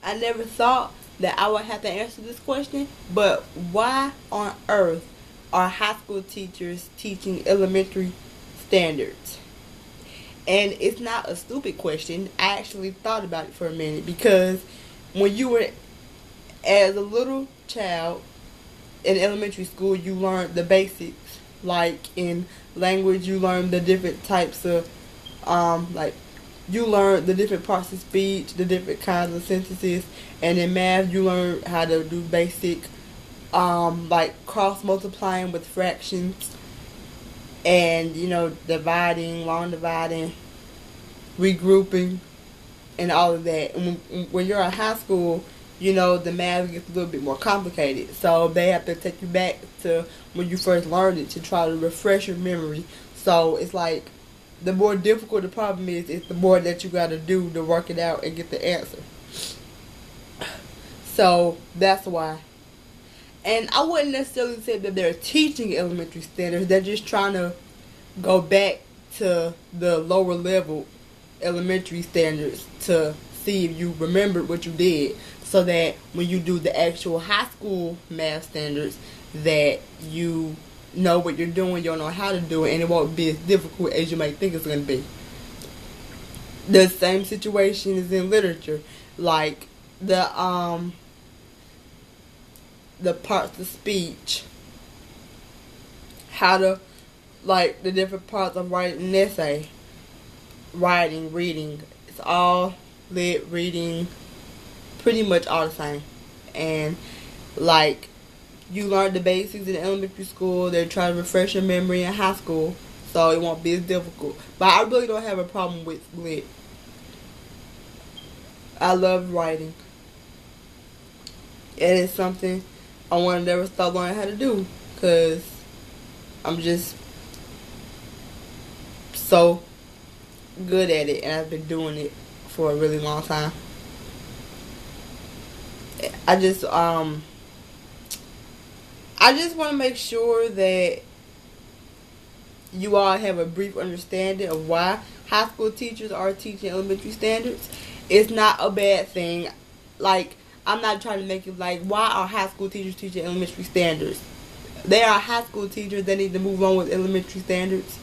I never thought that I would have to answer this question, but why on earth are high school teachers teaching elementary standards? And it's not a stupid question. I actually thought about it for a minute because when you were as a little child in elementary school, you learned the basics. Like in language, you learn the different types of, like you learn the different parts of speech, the different kinds of sentences, and in math, you learn how to do basic, like cross multiplying with fractions, and dividing, long dividing, regrouping, and all of that. And when you're in high school, the math gets a little bit more complicated. So they have to take you back to when you first learned it to try to refresh your memory. So it's like the more difficult the problem is, it's the more that you got to do to work it out and get the answer. So that's why. And I wouldn't necessarily say that they're teaching elementary standards. They're just trying to go back to the lower level elementary standards to see if you remembered what you did, so that when you do the actual high school math standards, that you know what you're doing, you'll know how to do it, and it won't be as difficult as you might think it's going to be. The same situation is in literature, like the parts of speech, how to, like the different parts of writing an essay, writing, reading. It's all lit, reading, pretty much all the same. And like you learn the basics in elementary school, they're trying to refresh your memory in high school, so it won't be as difficult. But I really don't have a problem with lit. I love writing. It is something I want to never stop learning how to do, because I'm just so good at it, and I've been doing it for a really long time. I just want to make sure that you all have a brief understanding of why high school teachers are teaching elementary standards. It's not a bad thing. Like, I'm not trying to make it like, why are high school teachers teaching elementary standards? They are high school teachers. They need to move on with elementary standards.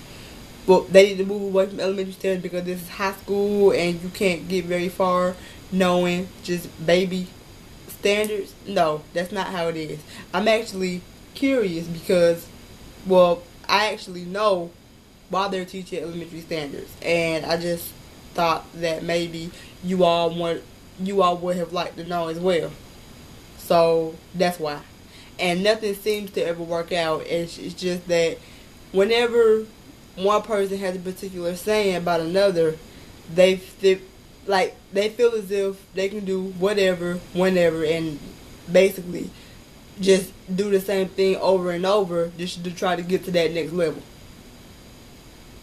Well, they need to move away from elementary standards because this is high school and you can't get very far knowing just baby standards. No, that's not how it is. I'm actually curious because, well, I actually know why they're teaching elementary standards, and I just thought that maybe you all would have liked to know as well. So that's why. And nothing seems to ever work out. It's just that whenever one person has a particular saying about another, they feel as if they can do whatever, whenever, and basically just do the same thing over and over just to try to get to that next level.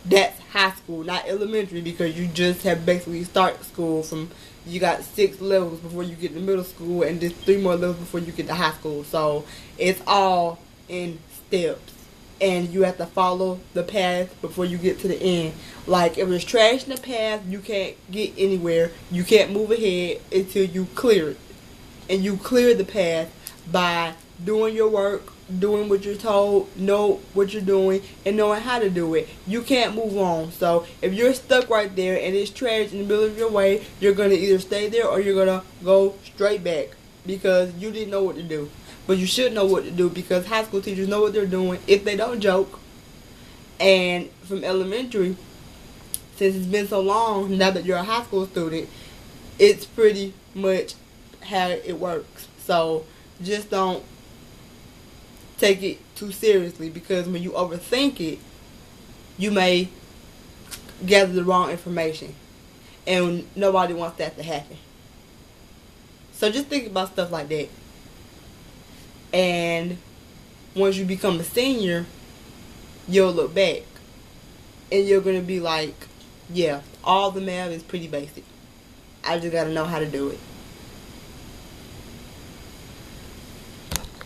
That's high school, not elementary, because you just have basically start school from, you got 6 levels before you get to middle school and just 3 more levels before you get to high school. So it's all in steps, and you have to follow the path before you get to the end. Like, if there's trash in the path, you can't get anywhere. You can't move ahead until you clear it. And you clear the path by doing your work, doing what you're told, know what you're doing, and knowing how to do it. You can't move on. So if you're stuck right there and it's trash in the middle of your way, you're going to either stay there or you're going to go straight back because you didn't know what to do. But you should know what to do, because high school teachers know what they're doing if they don't joke. And from elementary, since it's been so long now that you're a high school student, it's pretty much how it works. So just don't take it too seriously, because when you overthink it, you may gather the wrong information, and nobody wants that to happen. So just think about stuff like that. And once you become a senior, you'll look back and you're going to be like, yeah, all the math is pretty basic. I just got to know how to do it.